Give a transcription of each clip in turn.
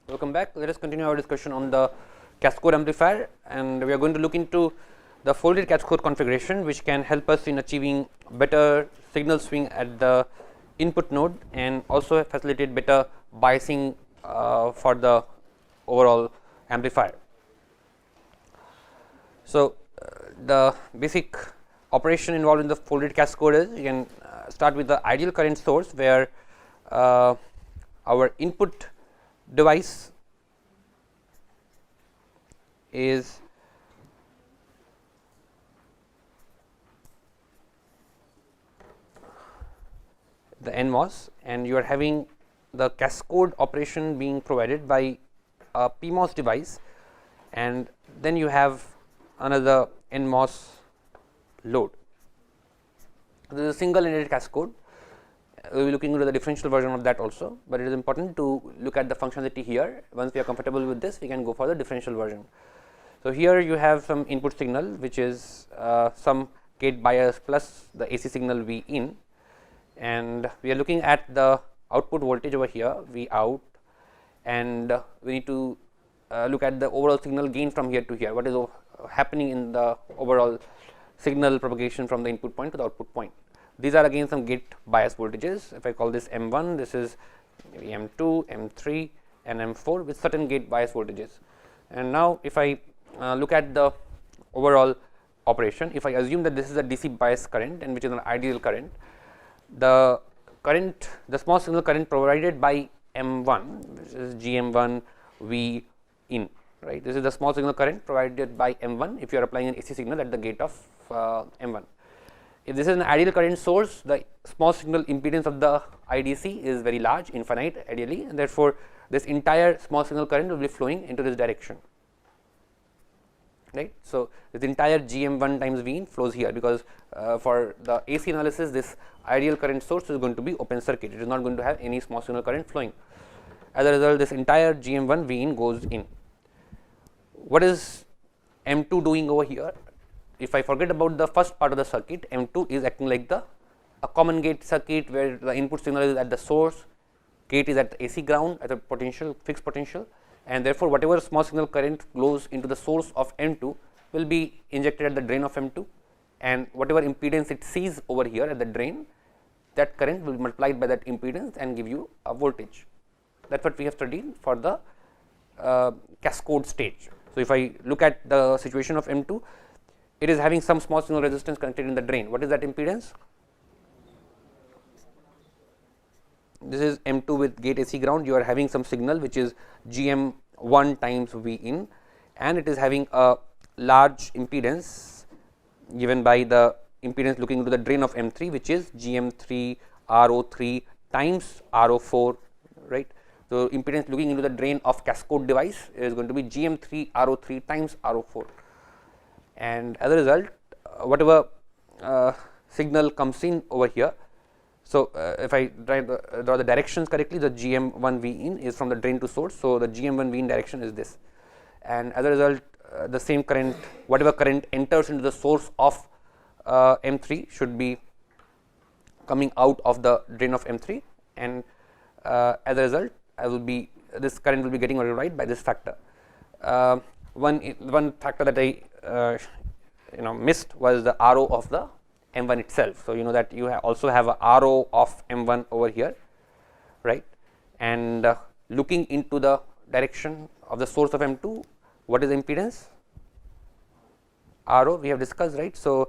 Welcome back. Let us continue our discussion on the cascode amplifier, and we are going to look into the folded cascode configuration, which can help us in achieving better signal swing at the input node and also facilitate better biasing for the overall amplifier. So, the basic operation involved in the folded cascode is you can start with the ideal current source, where our input device is the NMOS, and you are having the cascode operation being provided by a PMOS device, and then you have another NMOS load. This is a single ended cascode. We will be looking into the differential version of that also, but it is important to look at the functionality here. Once we are comfortable with this, we can go for the differential version. So, here you have some input signal, which is some gate bias plus the AC signal V in, and we are looking at the output voltage over here, V out, and we need to look at the overall signal gain from here to here. What is happening in the overall signal propagation from the input point to the output point. These are again some gate bias voltages. If I call this M1, this is maybe M2, M3 and M4 with certain gate bias voltages. And now, if I look at the overall operation, if I assume that this is a DC bias current and which is an ideal current, the current, the small signal current provided by M1, which is GM1 V in, right. This is the small signal current provided by M1 if you are applying an AC signal at the gate of M1. If this is an ideal current source, the small signal impedance of the IDC is very large, infinite ideally, and therefore, this entire small signal current will be flowing into this direction, right. So, this entire GM1 times V in flows here, because for the AC analysis, this ideal current source is going to be open circuit, it is not going to have any small signal current flowing. As a result, this entire GM1 V in goes in. What is M2 doing over here? If I forget about the first part of the circuit, M2 is acting like a common gate circuit, where the input signal is at the source, gate is at the AC ground at a potential, fixed potential, and therefore, whatever small signal current flows into the source of M2 will be injected at the drain of M2, and whatever impedance it sees over here at the drain, that current will be multiplied by that impedance and give you a voltage. That is what we have studied for the cascode stage. So, if I look at the situation of M2, it is having some small signal resistance connected in the drain. What is that impedance? This is M2 with gate AC ground. You are having some signal which is GM1 times V in, and it is having a large impedance given by the impedance looking into the drain of M3, which is GM3 RO3 times RO4, right. So, impedance looking into the drain of cascode device is going to be GM3 RO3 times RO4. And as a result, whatever signal comes in over here. So, if I draw the directions correctly, the GM1 V in is from the drain to source. So, the GM1 V in direction is this, and as a result, the same current, whatever current enters into the source of M3 should be coming out of the drain of M3, and as a result, this current will be getting override by this factor. One factor that I missed was the RO of the M1 itself. So, you know that you also have a RO of M1 over here, right, and looking into the direction of the source of M2, what is the impedance? RO we have discussed, right. So,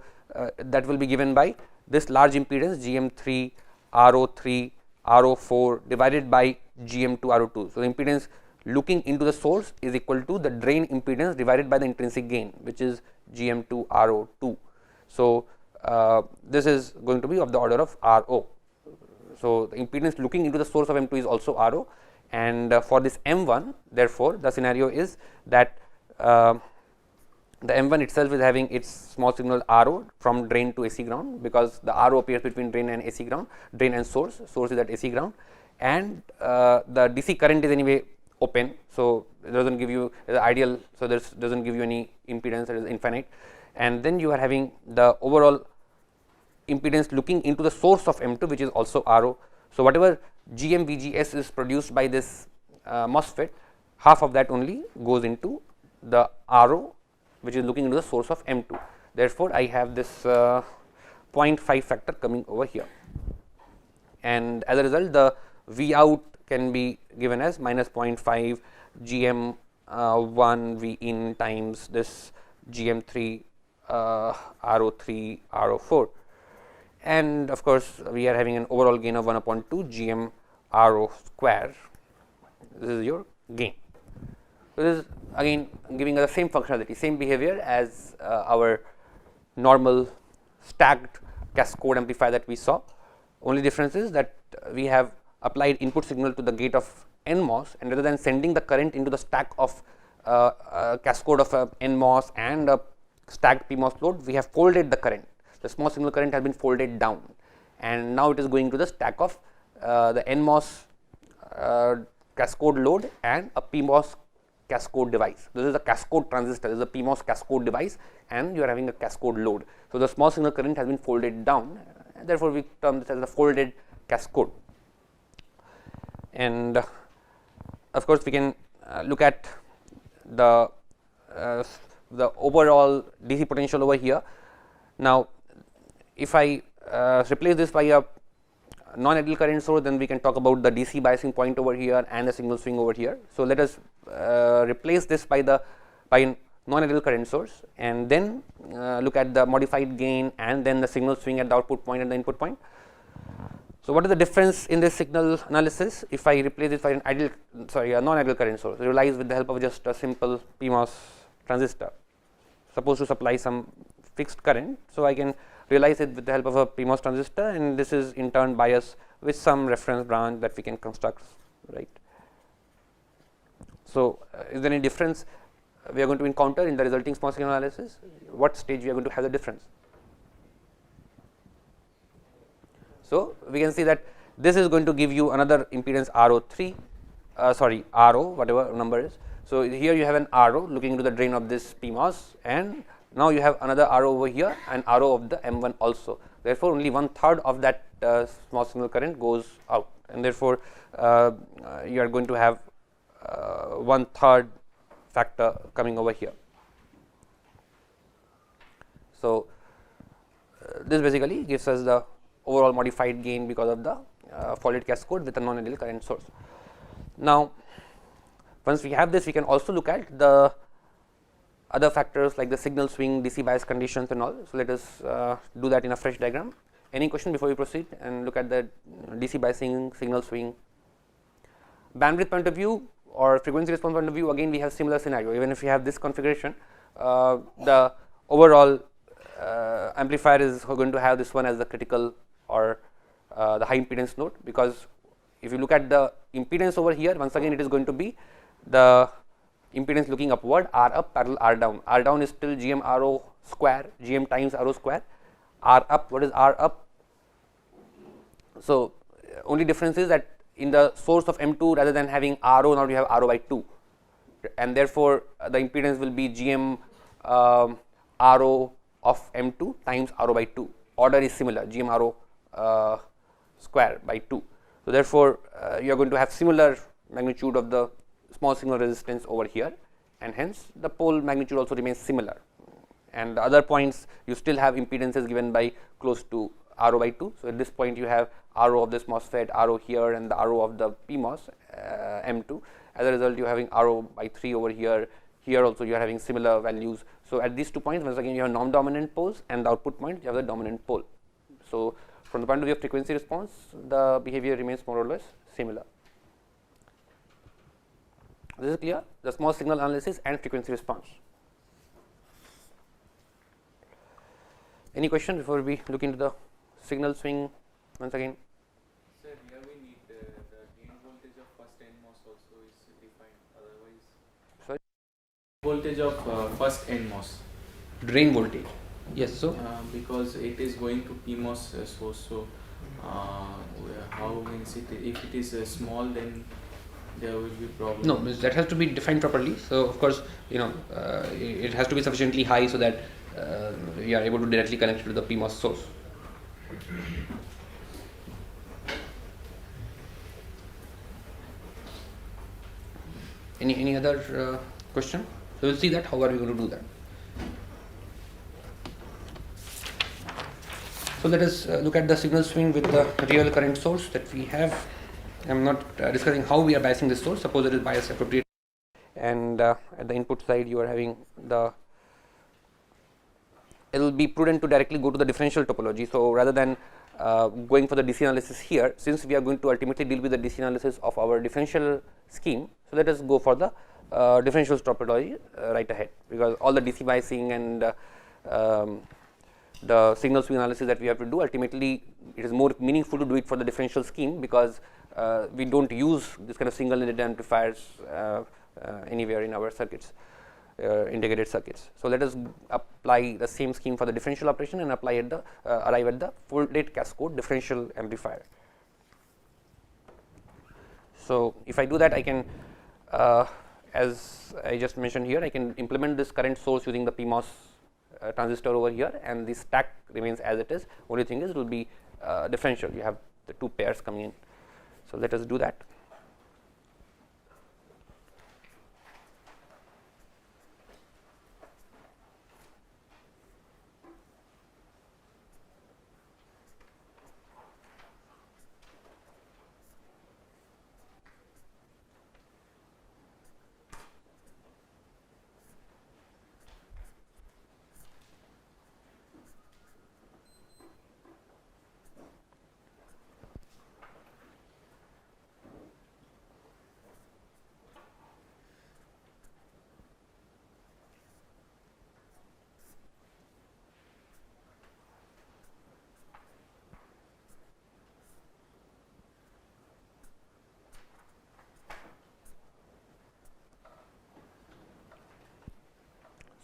that will be given by this large impedance GM3 RO3 RO4 divided by GM2 RO2. So, the impedance looking into the source is equal to the drain impedance divided by the intrinsic gain, which is GM2 RO2. So, this is going to be of the order of RO. So, the impedance looking into the source of M2 is also RO, and for this M1, therefore, the scenario is that the M1 itself is having its small signal RO from drain to AC ground, because the RO appears between drain and AC ground, drain and source is at AC ground, and the DC current is anyway open. So, it does not give you the ideal. So, this does not give you any impedance, it is infinite, and then you are having the overall impedance looking into the source of M2, which is also RO. So, whatever GM VGS is produced by this MOSFET half of that only goes into the RO, which is looking into the source of M2. Therefore, I have this 0.5 factor coming over here, and as a result the V out can be given as minus 0.5 GM 1 V in times this GM 3 RO 3 RO 4, and of course, we are having an overall gain of 1 upon 2 GM RO square. This is your gain. So, this is again giving us the same functionality, same behavior as our normal stacked cascode amplifier that we saw. Only difference is that we have applied input signal to the gate of NMOS, and rather than sending the current into the stack of cascode of NMOS and a stacked PMOS load, we have folded the current. The small signal current has been folded down, and now it is going to the stack of the NMOS cascode load and a PMOS cascode device. This is a cascode transistor, this is a PMOS cascode device, and you are having a cascode load. So, the small signal current has been folded down, and therefore, we term this as a folded cascode. And of course, we can look at the overall DC potential over here. Now, if I replace this by a non-ideal current source, then we can talk about the DC biasing point over here and the signal swing over here. So, let us replace this by non-ideal current source, and then look at the modified gain and then the signal swing at the output point and the input point. So, what is the difference in this signal analysis if I replace it by an a non-ideal current source realized with the help of just a simple PMOS transistor supposed to supply some fixed current. So, I can realize it with the help of a PMOS transistor, and this is in turn biased with some reference branch that we can construct, right. So, is there any difference we are going to encounter in the resulting small signal analysis? What stage we are going to have the difference? So, we can see that this is going to give you another impedance RO3, RO whatever number is. So, here you have an RO looking into the drain of this PMOS, and now you have another RO over here and RO of the M1 also. Therefore, only 1/3 of that small signal current goes out, and therefore, you are going to have 1/3 factor coming over here. So, this basically gives us the overall modified gain because of the folded cascode with a non-ideal current source. Now, once we have this, we can also look at the other factors like the signal swing, DC bias conditions and all. So, let us do that in a fresh diagram. Any question before we proceed and look at the DC biasing, signal swing? Bandwidth point of view or frequency response point of view, again we have similar scenario. Even if we have this configuration, the overall amplifier is going to have this one as the critical or the high impedance node, because if you look at the impedance over here, once again it is going to be the impedance looking upward, R up parallel R down. R down is still GM RO square, GM times RO square. R up, what is R up? So, only difference is that in the source of M2, rather than having RO, now you have RO by 2, and therefore, the impedance will be GM RO of M2 times RO by 2. Order is similar, GM RO square by 2. So, therefore, you are going to have similar magnitude of the small signal resistance over here, and hence the pole magnitude also remains similar, and the other points you still have impedances given by close to RO by 2. So, at this point you have RO of this MOSFET, RO here, and the RO of the PMOS M2. As a result, you are having RO by 3 over here. Here also you are having similar values. So, at these 2 points, once again you have non-dominant poles, and the output point you have the dominant pole. So, from the point of view of frequency response, the behavior remains more or less similar. This is clear, the small signal analysis and frequency response. Any question before we look into the signal swing once again? Sir, here we need the gain voltage of first NMOS also is defined, otherwise. Sorry? Voltage of first NMOS. Drain voltage. Yes, so? Because it is going to PMOS source, so how means it, if it is small, then there will be problem. No, that has to be defined properly. So, of course, it has to be sufficiently high so that we are able to directly connect to the PMOS source. Any other question? So, we will see that how are we going to do that. So, let us look at the signal swing with the real current source that we have. I am not discussing how we are biasing this source. Suppose it is biased appropriate, and at the input side you are having the, it will be prudent to directly go to the differential topology. So, rather than going for the DC analysis here, since we are going to ultimately deal with the DC analysis of our differential scheme, so let us go for the differential topology right ahead, because all the DC biasing and the signal swing analysis that we have to do, ultimately it is more meaningful to do it for the differential scheme, because we do not use this kind of single ended amplifiers anywhere in our circuits, integrated circuits. So, let us apply the same scheme for the differential operation and apply at the arrive at the full rate cascode differential amplifier. So, if I do that, I can as I just mentioned here, I can implement this current source using the PMOS transistor over here, and the stack remains as it is. Only thing is it will be differential. You have the two pairs coming in. So, let us do that.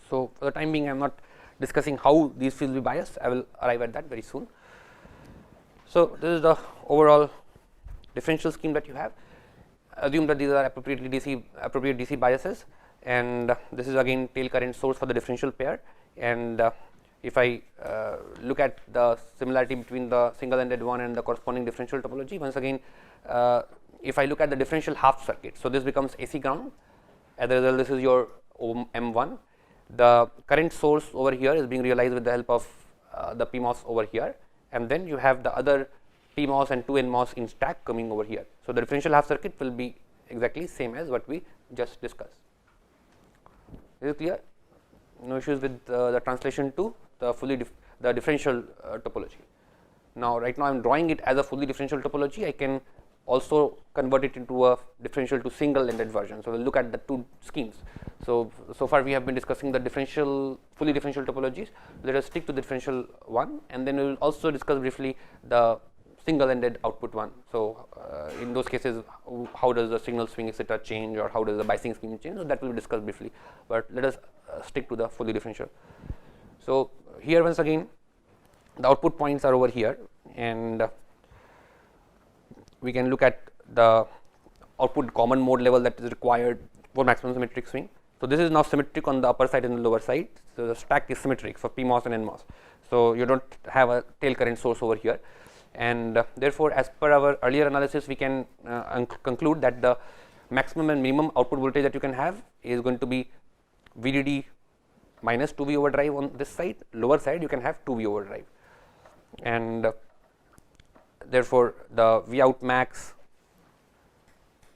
So, for the time being I am not discussing how these will be biased, I will arrive at that very soon. So, this is the overall differential scheme that you have. Assume that these are appropriate DC biases, and this is again tail current source for the differential pair. And if I look at the similarity between the single ended one and the corresponding differential topology, once again if I look at the differential half circuit, so this becomes AC ground. As a result, this is your M1. The current source over here is being realized with the help of the PMOS over here, and then you have the other PMOS and 2 NMOS in stack coming over here. So, the differential half circuit will be exactly same as what we just discussed. Is it clear? No issues with the translation to the the differential topology. Now, right now I am drawing it as a fully differential topology. I can also convert it into a differential to single ended version. So, we will look at the two schemes. So far we have been discussing the fully differential topologies. Let us stick to the differential one, and then we will also discuss briefly the single ended output one. So, in those cases how does the signal swing etc. change, or how does the biasing scheme change, so that will be discussed briefly, but let us stick to the fully differential. So, here once again the output points are over here, and we can look at the output common mode level that is required for maximum symmetric swing. So, this is now symmetric on the upper side and the lower side. So, the stack is symmetric for PMOS and NMOS. So, you do not have a tail current source over here, and therefore, as per our earlier analysis, we can conclude that the maximum and minimum output voltage that you can have is going to be VDD minus 2V overdrive on this side. Lower side you can have 2V overdrive, and therefore, the V out max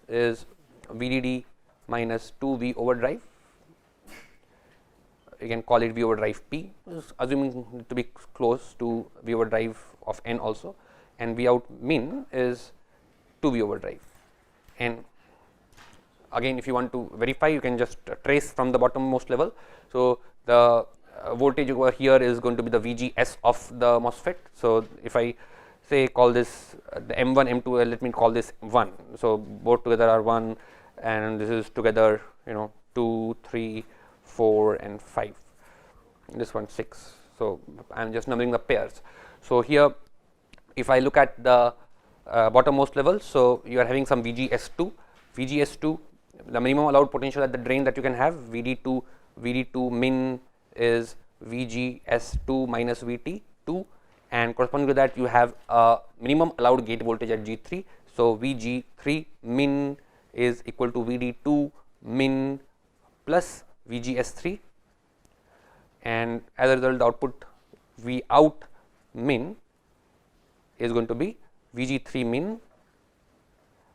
is VDD minus 2V overdrive. You can call it V overdrive P, assuming it to be close to V overdrive of N also, and V out min is 2V overdrive. And again, if you want to verify, you can just trace from the bottommost level. So, the voltage over here is going to be the VGS of the MOSFET. So, if I say call this the M1, M2, let me call this 1. So, both together are 1, and this is together 2, 3, 4 and 5, this one 6. So, I am just numbering the pairs. So, here if I look at the bottommost level, so you are having some VGS2, the minimum allowed potential at the drain that you can have, VD2 min is VGS2 minus VT2, and corresponding to that you have a minimum allowed gate voltage at G3. So, VG3 min is equal to VD2 min plus VGS3, and as a result the output V out min is going to be VG3 min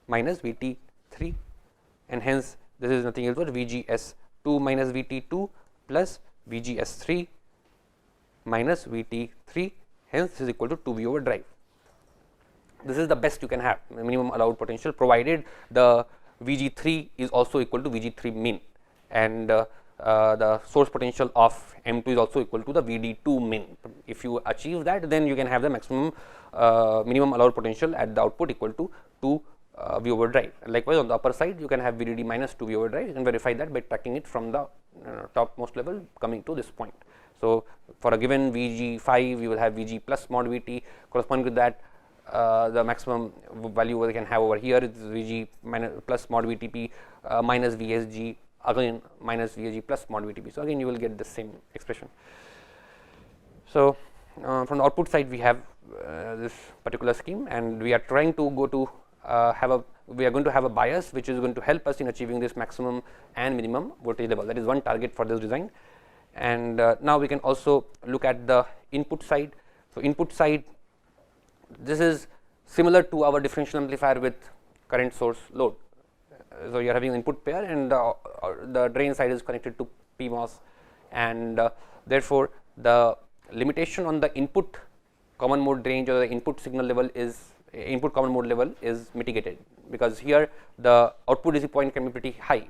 minus VT3, and hence this is nothing else but VGS2 minus VT2 plus VGS3 minus VT3, hence this is equal to 2V over drive. This is the best you can have, minimum allowed potential, provided the VG3 is also equal to VG3 min, and the source potential of M2 is also equal to the VD2 min. If you achieve that, then you can have the maximum minimum allowed potential at the output equal to 2 V over drive. Likewise, on the upper side you can have VDD minus 2 V over drive. You can verify that by tracking it from the topmost level coming to this point. So, for a given VG5 you will have VG plus mod VT, corresponding to that the maximum value we can have over here is VG minus plus mod VTP minus VSG, again minus VSG plus mod VTP. So, again you will get the same expression. So, from the output side we have this particular scheme, and we are trying to go to we are going to have a bias which is going to help us in achieving this maximum and minimum voltage level. That is one target for this design. And now we can also look at the input side. So, input side, this is similar to our differential amplifier with current source load. So, you are having input pair, and the drain side is connected to PMOS, and therefore, the limitation on the input common mode range or the input signal level is input common mode level is mitigated, because here the output DC point can be pretty high.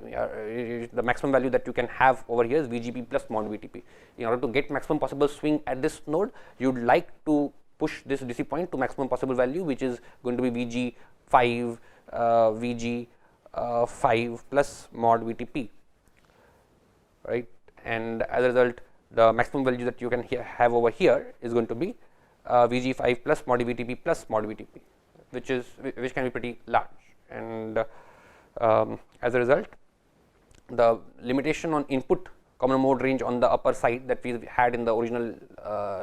The maximum value that you can have over here is VGP plus mod VTP. In order to get maximum possible swing at this node, you would like to push this DC point to maximum possible value, which is going to be VG5 VG5 plus mod VTP, right, and as a result the maximum value that you can have over here is going to be VG5 plus mod VTP plus mod VTP, which can be pretty large, and as a result the limitation on input common mode range on the upper side that we had in the original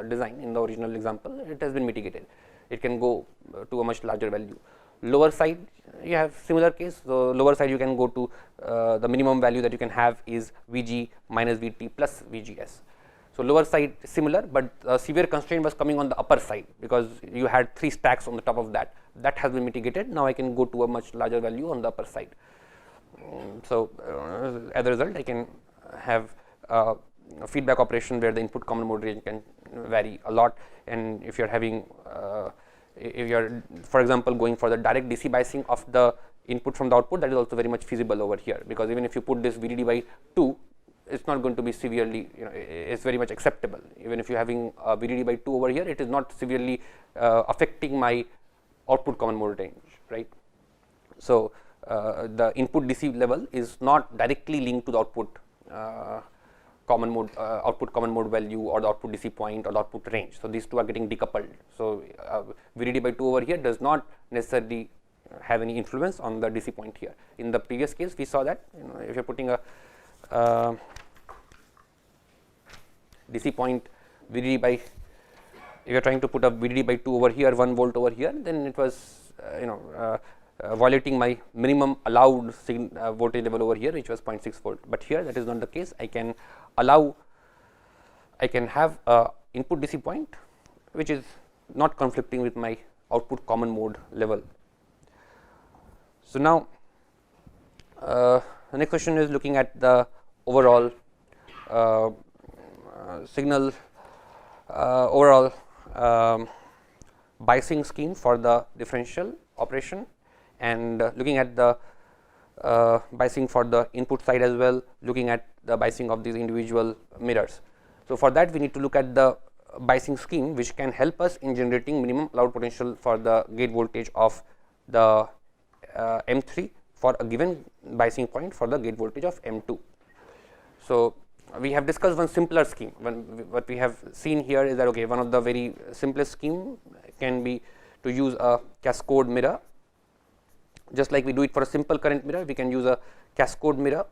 design, in the original example, it has been mitigated. It can go to a much larger value. Lower side you have similar case. So, lower side you can go to the minimum value that you can have is VG minus VT plus VGS. So, lower side similar, but severe constraint was coming on the upper side, because you had 3 stacks on the top of that. That has been mitigated. Now, I can go to a much larger value on the upper side. So, as a result I can have a feedback operation where the input common mode range can vary a lot, and if you are having if you are for example going for the direct DC biasing of the input from the output, that is also very much feasible over here, because even if you put this VDD by 2, it is not going to be severely, it is very much acceptable. Even if you are having a VDD by 2 over here, it is not severely affecting my output common mode range, right. So, the input DC level is not directly linked to the output output common mode value or the output DC point or the output range. So, these two are getting decoupled. So, VDD by 2 over here does not necessarily have any influence on the DC point here. In the previous case, we saw that if you are putting a DC point VDD by, if you are trying to put a VDD by 2 over here, 1 volt over here, then it was violating my minimum allowed voltage level over here, which was 0.6 volt. But here that is not the case. I can have a input DC point which is not conflicting with my output common mode level. So, now the next question is looking at the overall signal overall biasing scheme for the differential operation, and looking at the biasing for the input side as well, looking at the biasing of these individual mirrors. So, for that we need to look at the biasing scheme which can help us in generating minimum allowed potential for the gate voltage of the M3 for a given biasing point for the gate voltage of M2. So, we have discussed one simpler scheme. What we have seen here is that one of the very simplest scheme can be to use a cascode mirror. Just like we do it for a simple current mirror, we can use a cascode mirror,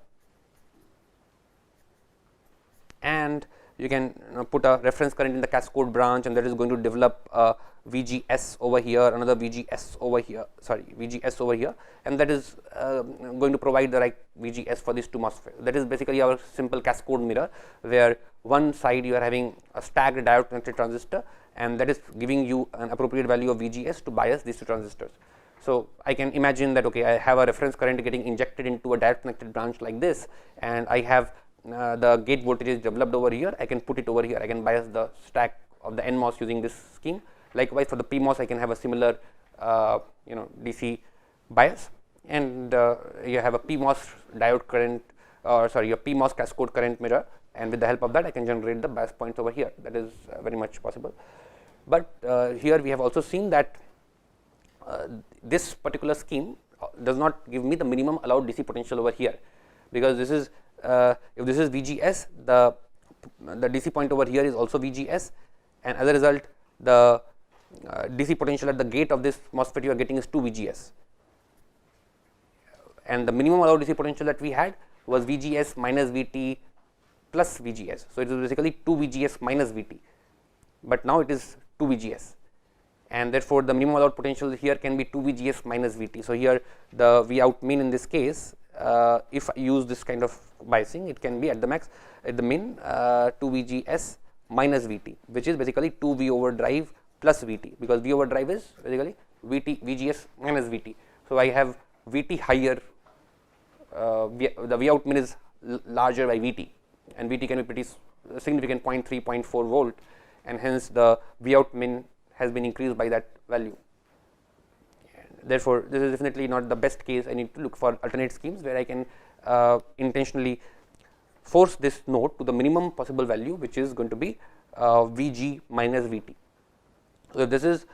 and you can put a reference current in the cascode branch, and that is going to develop a VGS over here, another VGS over here, VGS over here, and that is going to provide the right VGS for these two MOSFETs. That is basically our simple cascode mirror, where one side you are having a stacked diode connected transistor, and that is giving you an appropriate value of VGS to bias these two transistors. So, I can imagine that okay, I have a reference current getting injected into a diode connected branch like this, and I have the gate voltage is developed over here. I can put it over here. I can bias the stack of the NMOS using this scheme. Likewise, for the PMOS, I can have a similar DC bias, and you have a PMOS diode current, or sorry, your PMOS cascode current mirror, and with the help of that, I can generate the bias points over here. That is very much possible. But here we have also seen that this particular scheme does not give me the minimum allowed DC potential over here, because this is if this is VGS, the DC point over here is also VGS, and as a result the DC potential at the gate of this MOSFET you are getting is 2 VGS, and the minimum allowed DC potential that we had was VGS minus VT plus VGS. So, it is basically 2 VGS minus VT, but now it is 2 VGS, and therefore, the minimum allowed potential here can be 2 VGS minus VT. So, here the V out min in this case, if I use this kind of biasing, it can be at the max, at the min 2 VGS minus VT, which is basically 2 V overdrive plus VT, because V overdrive is basically VGS minus VT. So, I have VT higher, the V out min is larger by VT, and VT can be pretty significant 0.3, 0.4 volt, and hence the V out min has been increased by that value. Therefore, this is definitely not the best case. I need to look for alternate schemes where I can intentionally force this node to the minimum possible value, which is going to be Vg minus Vt. So, if this is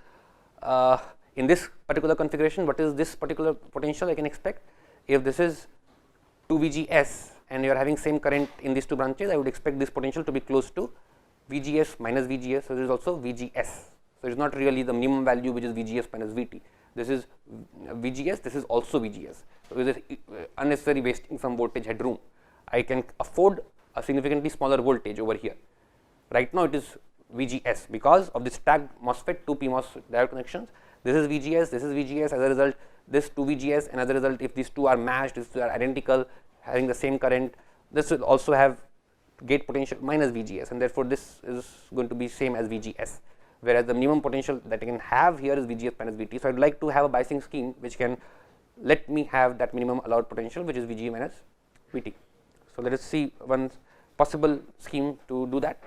in this particular configuration, what is this particular potential I can expect? If this is 2 VGS and you are having same current in these two branches, I would expect this potential to be close to VGS minus VGS. So, this is also VGS. So, it is not really the minimum value, which is VGS minus Vt. This is VGS, this is also VGS. So, it is unnecessary wasting some voltage headroom. I can afford a significantly smaller voltage over here. Right now, it is VGS because of this stacked MOSFET 2 PMOS diode connections. This is VGS, this is VGS. As a result, this 2 VGS, and as a result, if these two are matched, if they are identical, having the same current, this will also have gate potential minus VGS, and therefore, this is going to be same as VGS. Whereas the minimum potential that I can have here is VGS minus VT. So, I would like to have a biasing scheme which can let me have that minimum allowed potential, which is VG minus VT. So, let us see one possible scheme to do that.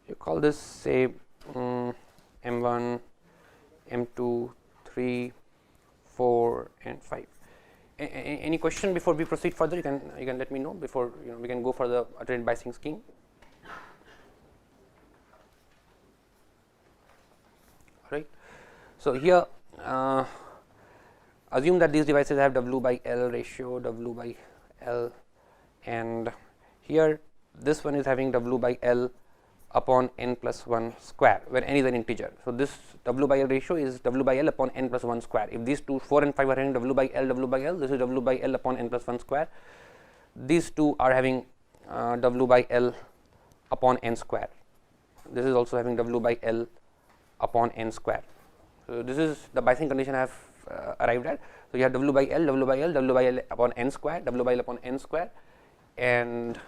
You call this say M1, M2, 3, 4 and 5. Any question before we proceed further? You can let me know before we can go for the alternate biasing scheme. Right. So, here assume that these devices have W by L ratio, W by L, and here this one is having W by L upon n plus 1 square, where n is an integer. So, this W by L ratio is W by L upon n plus 1 square. If these two 4 and 5 are having W by L, this is W by L upon n plus 1 square. These two are having W by L upon n square. This is also having W by L upon n square. So, this is the biasing condition I have arrived at. So, you have W by L, W by L, W by L upon n square, W by L upon n square, and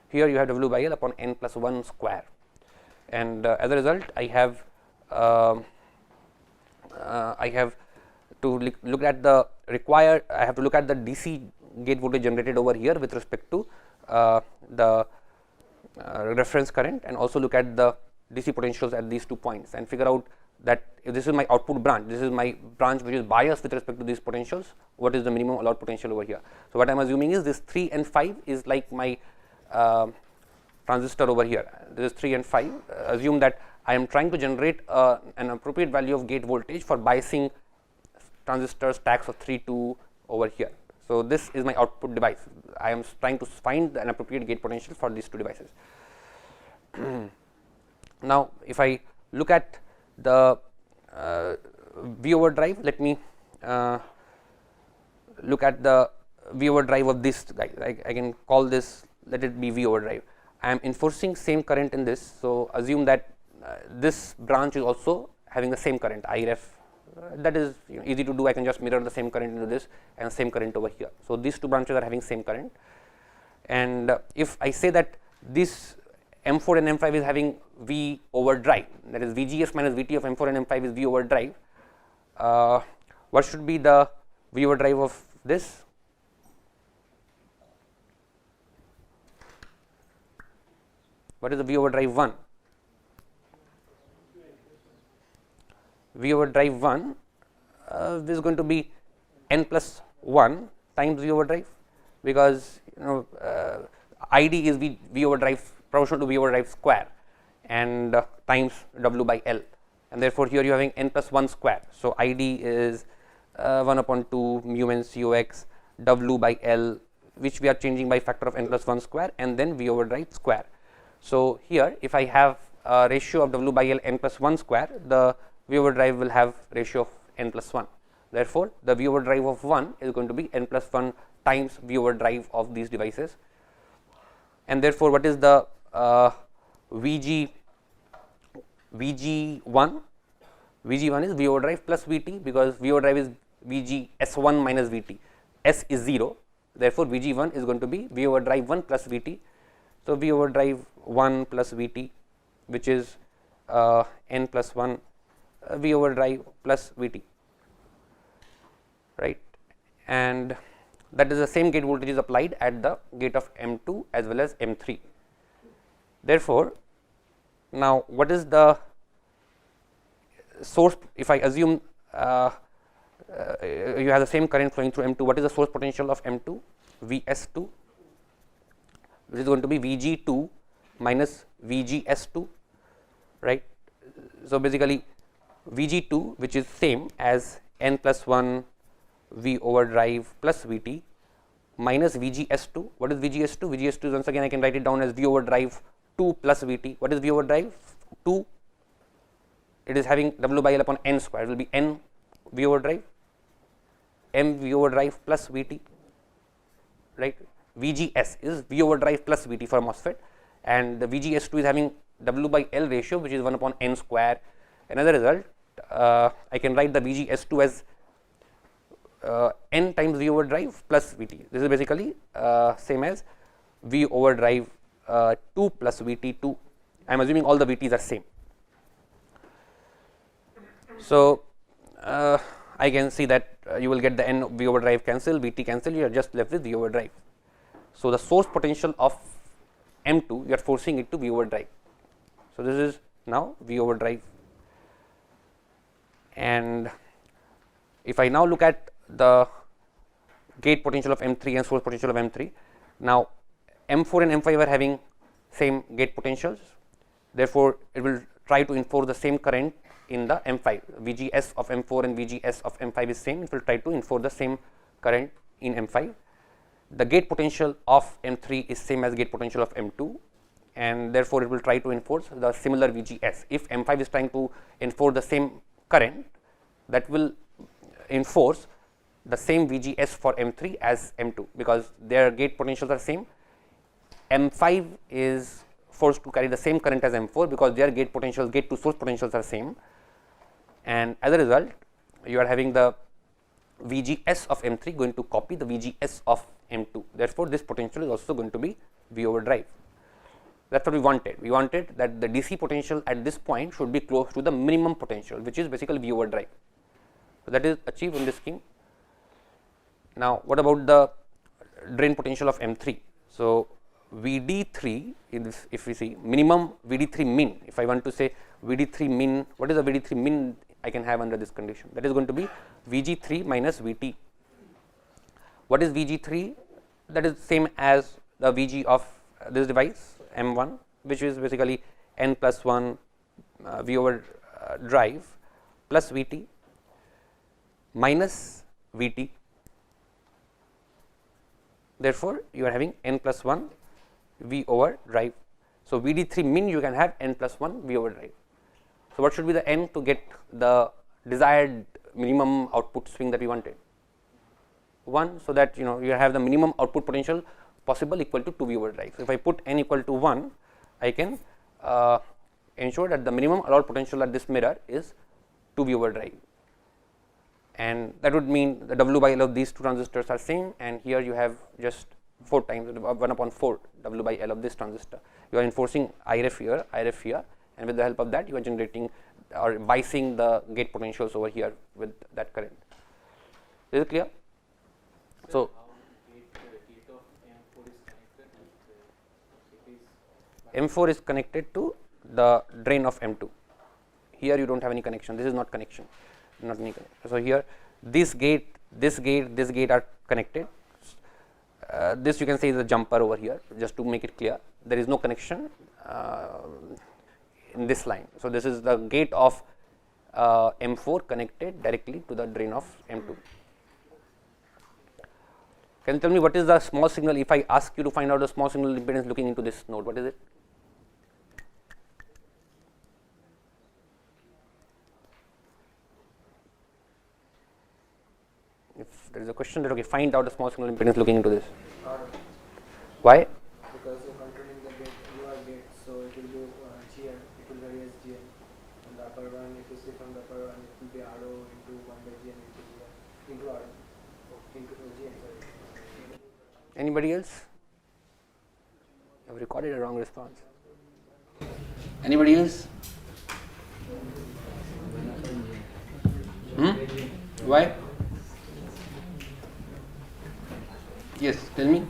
here you have W by L upon n plus 1 square. And as a result, I have to look at the required. I have to look at the DC gate voltage generated over here with respect to the reference current, and also look at the DC potentials at these 2 points, and figure out that if this is my output branch, this is my branch which is biased with respect to these potentials, what is the minimum allowed potential over here. So, what I am assuming is this 3 and 5 is like my transistor over here, this is 3 and 5, assume that I am trying to generate an appropriate value of gate voltage for biasing transistor stacks of 3, 2 over here. So, this is my output device. I am trying to find an appropriate gate potential for these two devices. Now, if I look at the V over drive, let me look at the V over drive of this guy. I can call this, let it be V over drive. I am enforcing same current in this. So, assume that this branch is also having the same current I ref, that is easy to do. I can just mirror the same current into this and same current over here. So, these two branches are having same current, and if I say that this M4 and M5 is having V over drive, that is VGS minus VT of M4 and M5 is V over drive, what should be the V over drive of this? What is the V over drive 1? V over drive 1 this is going to be n plus 1 times V over drive, because ID is V over drive proportional to V over drive square and times W by L, and therefore, here you are having n plus 1 square. So, ID is 1 upon 2 mu n COX W by L, which we are changing by factor of n plus 1 square, and then V over drive square. So, here if I have a ratio of W by L n plus 1 square, the V over drive will have ratio of n plus 1. Therefore, the V over drive of 1 is going to be n plus 1 times V over drive of these devices, and therefore, what is the VG1? VG1 is V over drive plus VT, because V over drive is VG S1 minus VT, S is 0. Therefore, VG1 is going to be V over drive 1 plus VT. So, V over drive 1 plus VT, which is n plus 1 V over drive plus VT, right, and that is the same gate voltage is applied at the gate of M2 as well as M3. Therefore, now what is the source? If I assume you have the same current flowing through M2, what is the source potential of M2? Vs2, which is going to be Vg2 minus Vgs2, right. So, basically Vg2, which is same as n plus 1 V over drive plus Vt minus Vgs2. What is Vgs2? Vgs2 is, once again I can write it down as V over drive 2 plus Vt. What is V over drive 2? It is having W by L upon n square, it will be n V over drive, m V over drive plus Vt, right. Vgs is V over drive plus Vt for MOSFET, and the Vgs2 is having W by L ratio, which is 1 upon n square. Another result, I can write the Vgs2 as n times V over drive plus Vt. This is basically same as V over drive 2 plus Vt2. I am assuming all the Vt's are same. So, I can see that you will get the n V over drive cancel, Vt cancel, you are just left with V over drive. So, the source potential of M2, you are forcing it to V over drive. So, this is now V over drive, and if I now look at the gate potential of M3 and source potential of M3, now M4 and M5 are having same gate potentials. Therefore, it will try to enforce the same current in the M5. VGS of M4 and VGS of M5 is same, it will try to enforce the same current in M5. The gate potential of M3 is same as gate potential of M2, and therefore, it will try to enforce the similar VGS. If M5 is trying to enforce the same current, that will enforce the same VGS for M3 as M2, because their gate potentials are same. M5 is forced to carry the same current as M4, because their gate potentials, gate to source potentials are same, and as a result, you are having the VGS of M3 going to copy the VGS of M2. Therefore, this potential is also going to be V over drive. That is what we wanted. We wanted that the DC potential at this point should be close to the minimum potential, which is basically V over drive. So, that is achieved in this scheme. Now, what about the drain potential of M3? So, VD3 in this, if we see minimum VD3 min, if I want to say VD3 min, what is the VD3 min I can have under this condition? That is going to be VG3 minus VT. What is VG3? That is same as the VG of this device, M1, which is basically N plus 1 V over drive plus Vt minus Vt. Therefore, you are having N plus 1 V over drive. So, Vd3 min you can have N plus 1 V over drive. So, what should be the N to get the desired minimum output swing that we wanted? 1, so that you have the minimum output potential possible equal to 2 V over drive. So, if I put N equal to 1, I can ensure that the minimum allowed potential at this mirror is 2 V over drive, and that would mean the W by L of these two transistors are same, and here you have just 4 times 1 upon 4 W by L of this transistor. You are enforcing IRF here, and with the help of that you are generating or biasing the gate potentials over here with that current. Is it clear? So, M4 is connected to the drain of M2. Here you do not have any connection. This is not connection, not any connection. So, here this gate are connected. This you can say is a jumper over here, just to make it clear. There is no connection in this line. So, this is the gate of M4 connected directly to the drain of M2. Can you tell me what is the small signal? If I ask you to find out the small signal impedance looking into this node, what is it? If there is a question that, okay, find out the small signal impedance looking into this. Why? Because you're controlling the gate, UR gate, so it will be GM, it will vary as GM. And the upper one, if you see from the upper one, it will be RO into 1 by GM into GM, into RO, into GM, sorry. Anybody else? I have recorded a wrong response. Anybody else? Why? Yes, tell me.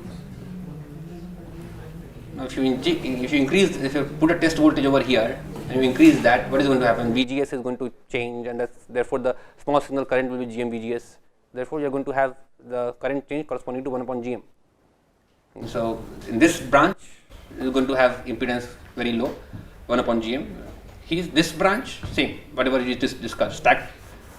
Now, if you increase, if you put a test voltage over here and you increase that, what is going to happen? VGS is going to change, and therefore the small signal current will be GM VGS. Therefore, you are going to have the current change corresponding to 1 upon GM. So, in this branch, you are going to have impedance very low, 1 upon GM. This branch, same, whatever we just discussed, stacked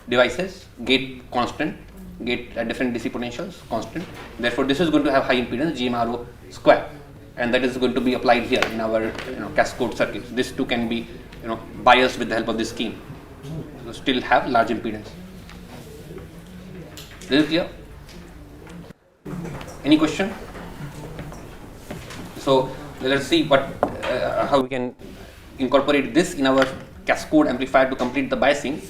devices, gate constant, gate at different DC potentials constant. Therefore, this is going to have high impedance GMRO square, and that is going to be applied here in our cascode circuits. This too can be biased with the help of this scheme. So, still have large impedance. This is clear? Any question? So, let us see how we can incorporate this in our cascode amplifier to complete the biasing.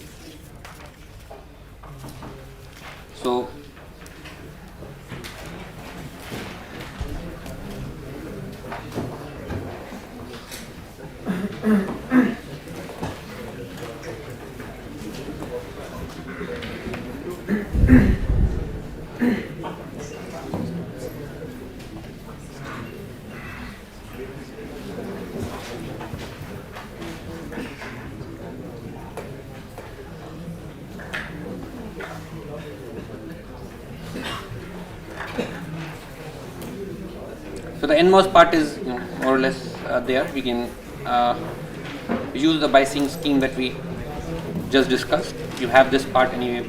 So, the NMOS part is more or less there. We can use the biasing scheme that we just discussed. You have this part anyway.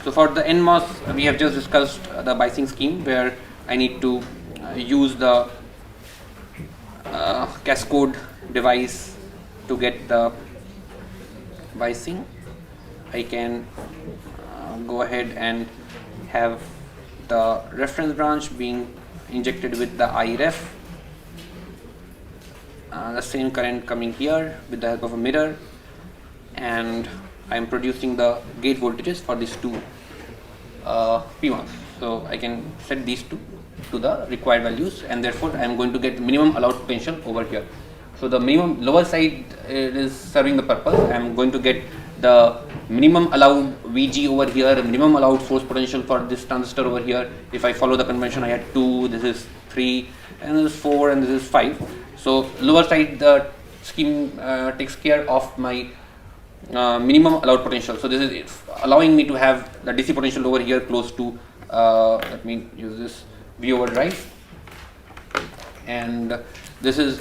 So for the NMOS, we have just discussed the biasing scheme where I need to use the cascode device to get the biasing. I can go ahead and have the reference branch being injected with the IRF, the same current coming here with the help of a mirror, and I am producing the gate voltages for these two P1s. So I can set these two to the required values, and therefore I am going to get minimum allowed potential over here. So the minimum lower side is serving the purpose. I am going to get the minimum allowed VG over here, minimum allowed source potential for this transistor over here. If I follow the convention, I had 2, this is 3, and this is 4, and this is 5. So lower side, the scheme takes care of my minimum allowed potential. So this is allowing me to have the DC potential over here close to, let me use this V over drive, and this is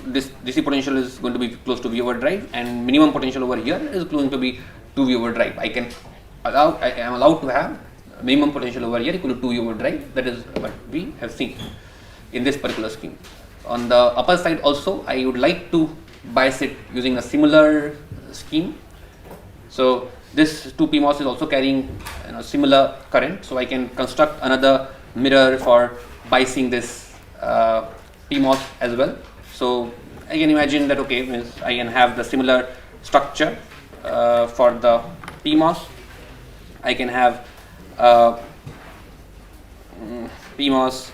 this DC potential is going to be close to V over drive, and minimum potential over here is going to be 2V over drive. I am allowed to have minimum potential over here equal to 2V over drive. That is what we have seen in this particular scheme. On the upper side also, I would like to bias it using a similar scheme. So this 2 PMOS is also carrying similar current, so I can construct another mirror for biasing this PMOS as well. So I can imagine that, okay, means I can have the similar structure for the PMOS. I can have PMOS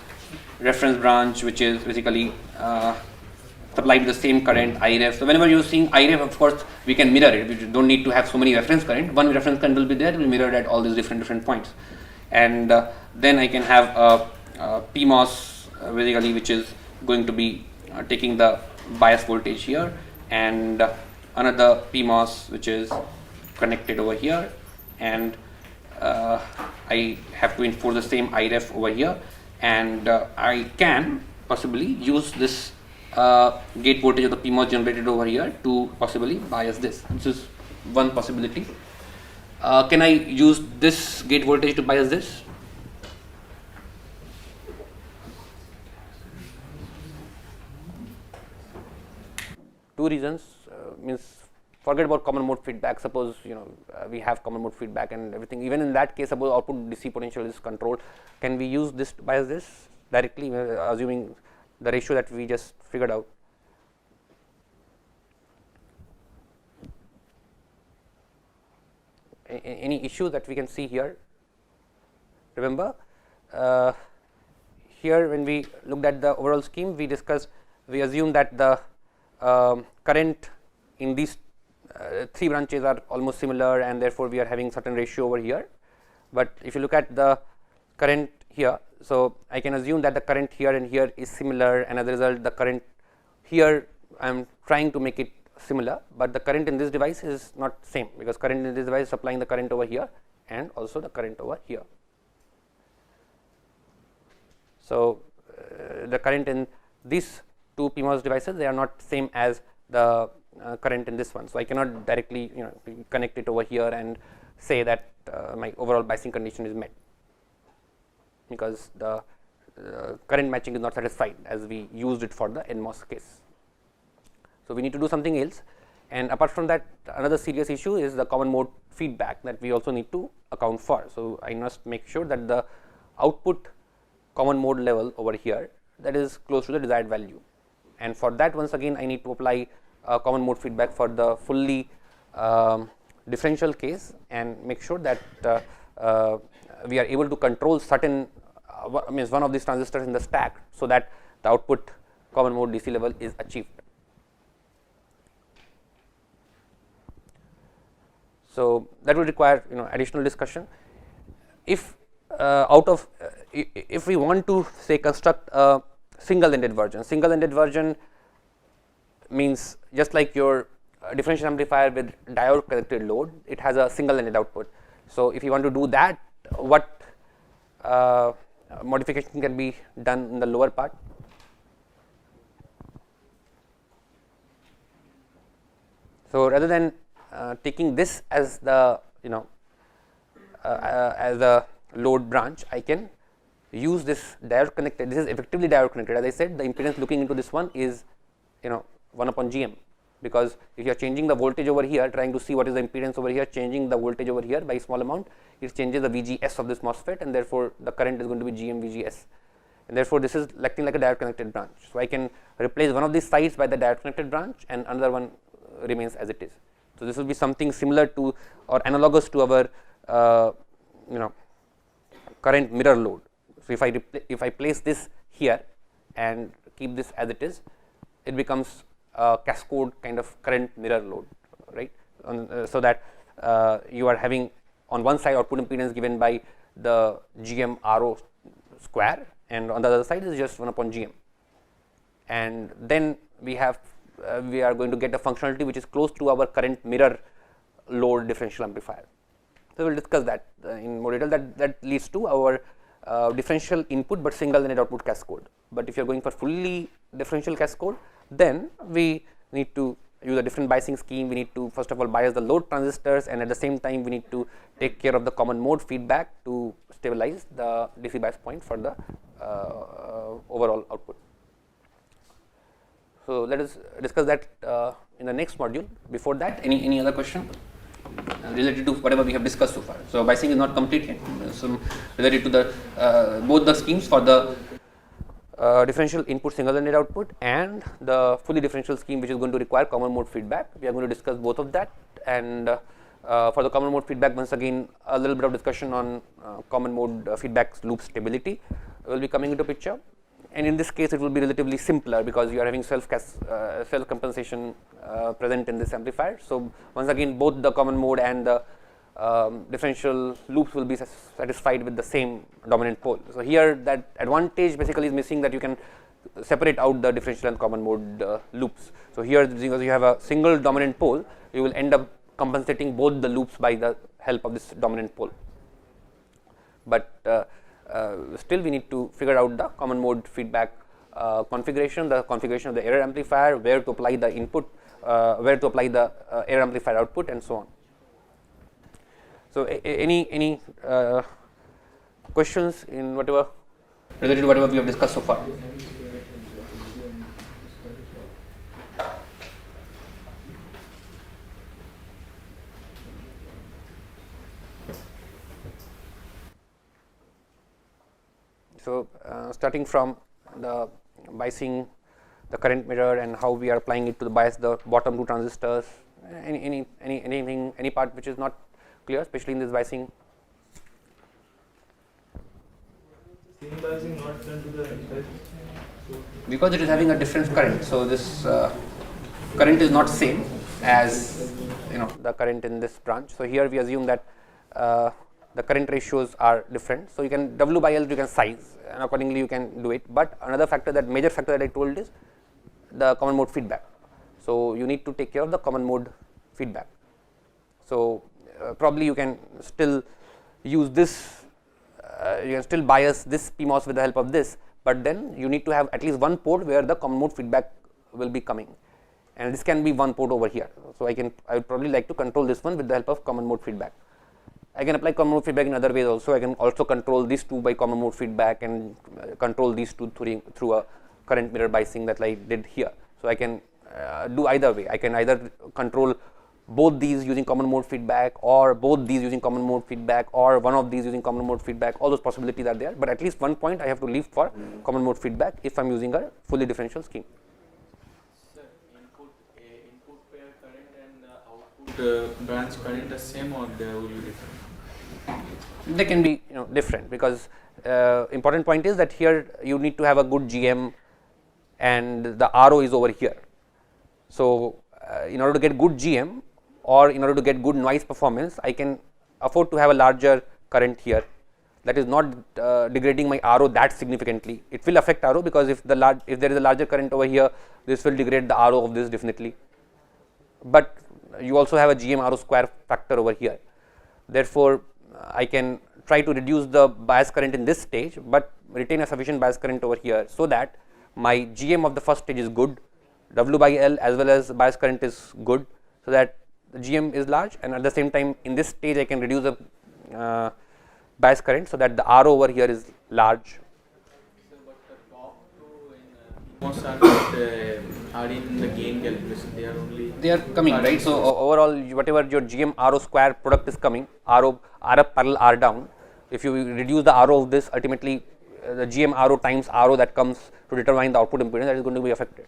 reference branch, which is basically supplied with the same current IREF. So whenever you're seeing IREF, of course, we can mirror it. We don't need to have so many reference current. One reference current will be there, it will mirror at all these different points. And then I can have a PMOS basically, which is going to be taking the bias voltage here, and another PMOS which is connected over here, and I have to enforce the same IREF over here, and I can possibly use this gate voltage of the PMOS generated over here to possibly bias this. This is one possibility. Can I use this gate voltage to bias this? Two reasons. Means forget about common mode feedback. Suppose we have common mode feedback and everything. Even in that case, suppose output DC potential is controlled. Can we use this to bias this directly, assuming the ratio that we just figured out? Any issue that we can see here? Remember, here when we looked at the overall scheme, we assumed that the current in these 3 branches are almost similar, and therefore we are having certain ratio over here. But if you look at the current here, so I can assume that the current here and here is similar, and as a result the current here I am trying to make it similar, but the current in this device is not same, because current in this device is supplying the current over here and also the current over here. So the current in these 2 PMOS devices, they are not same as the current in this one. So I cannot directly connect it over here and say that my overall biasing condition is met, because the current matching is not satisfied as we used it for the NMOS case. So we need to do something else, and apart from that, another serious issue is the common mode feedback that we also need to account for. So I must make sure that the output common mode level over here, that is close to the desired value, and for that once again I need to apply common mode feedback for the fully differential case, and make sure that we are able to control certain means one of these transistors in the stack, so that the output common mode DC level is achieved. So that will require additional discussion. If if we want to say construct a single-ended version means just like your differential amplifier with diode connected load, it has a single-ended output. So if you want to do that, what modification can be done in the lower part? So rather than taking this as the as a load branch, I can use this diode connected. This is effectively diode connected. As I said, the impedance looking into this one is 1 upon GM, because if you are changing the voltage over here, trying to see what is the impedance over here, changing the voltage over here by small amount, it changes the VGS of this MOSFET, and therefore the current is going to be GM VGS, and therefore this is acting like a diode connected branch. So I can replace one of these sides by the diode connected branch, and another one remains as it is. So this will be something similar to or analogous to our current mirror load. So if I place this here and keep this as it is, it becomes a cascade kind of current mirror load, right? So that you are having on one side output impedance given by the GM RO square, and on the other side is just 1 upon GM, and then we have we are going to get a functionality which is close to our current mirror load differential amplifier. So, we will discuss that in more detail. That leads to our differential input, but single net output cascode. But if you are going for fully differential cascode, then we need to use a different biasing scheme. We need to first of all bias the load transistors, and at the same time we need to take care of the common mode feedback to stabilize the DC bias point for the overall output. So, let us discuss that in the next module. Before that, any other question related to whatever we have discussed so far? So, biasing is not complete yet. So, related to the both the schemes for the differential input single net output and the fully differential scheme which is going to require common mode feedback. We are going to discuss both of that, and for the common mode feedback, once again a little bit of discussion on common mode feedback loop stability will be coming into picture, and in this case it will be relatively simpler because you are having self compensation present in this amplifier. So, once again both the common mode and the differential loops will be satisfied with the same dominant pole. So, here that advantage basically is missing, that you can separate out the differential and common mode loops. So, here because you have a single dominant pole, you will end up compensating both the loops by the help of this dominant pole. But still we need to figure out the common mode feedback configuration, the configuration of the error amplifier, where to apply the input, where to apply the error amplifier output, and so on. So, any questions in whatever related to whatever we have discussed so far? So, starting from the biasing the current mirror and how we are applying it to the bias the bottom two transistors, anything, any part which is not clear, especially in this biasing. Same biasing not done to the entire, Because it is having a different current. So, this current is not same as the current in this branch. So, here we assume that the current ratios are different. So, you can W by L you can size, and accordingly you can do it. But another factor, that major factor that I told is the common mode feedback. So, you need to take care of the common mode feedback. So, probably you can still use this, you can still bias this PMOS with the help of this, but then you need to have at least one port where the common mode feedback will be coming, and this can be one port over here. So, I would probably like to control this one with the help of common mode feedback. I can apply common mode feedback in other ways also. I can also control these two by common mode feedback and control these two through a current mirror biasing that I did here. So, I can do either way. I can either control both these using common mode feedback, or both these using common mode feedback, or one of these using common mode feedback. All those possibilities are there, but at least one point I have to leave for common mode feedback if I am using a fully differential scheme. Sir, input pair current and output branch current are same, or they will be different? They can be different, because important point is that here you need to have a good GM and the RO is over here. So, in order to get good GM or in order to get good noise performance, I can afford to have a larger current here that is not degrading my RO that significantly. It will affect RO, because if there is a larger current over here, this will degrade the RO of this definitely, but you also have a GM RO square factor over here. Therefore, I can try to reduce the bias current in this stage, but retain a sufficient bias current over here, so that my GM of the first stage is good, W by L as well as bias current is good, so that the GM is large, and at the same time in this stage I can reduce the bias current, so that the RO over here is large. So, but the top two in PMOS are not are in the gain calculation. They are coming, right. So, overall whatever your GM RO square product is coming, R up parallel R down, if you reduce the RO of this, ultimately the GM RO times RO that comes to determine the output impedance, that is going to be affected.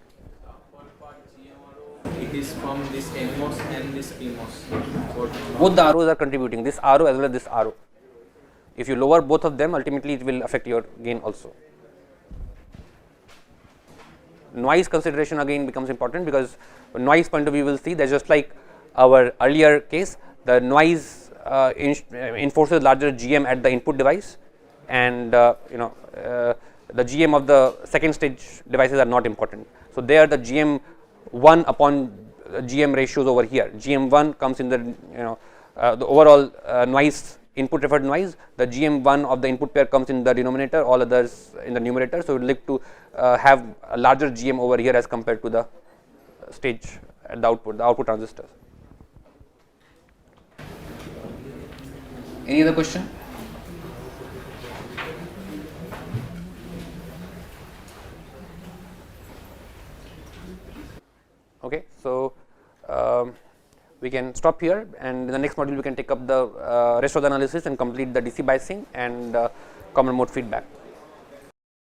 It is from this NMOS and this PMOS. Both the ROs are contributing, this RO as well as this RO. If you lower both of them, ultimately it will affect your gain also. Noise consideration again becomes important, because noise point of view, we will see that just like our earlier case, the noise enforces larger GM at the input device, and the GM of the second stage devices are not important. So, there the GM 1 upon GM ratios over here. GM1 comes in the the overall noise, input referred noise. The GM1 of the input pair comes in the denominator, all others in the numerator. So, we would like to have a larger GM over here as compared to the stage at the output transistors. Any other question? Okay, so we can stop here, and in the next module we can take up the rest of the analysis and complete the DC biasing and common mode feedback.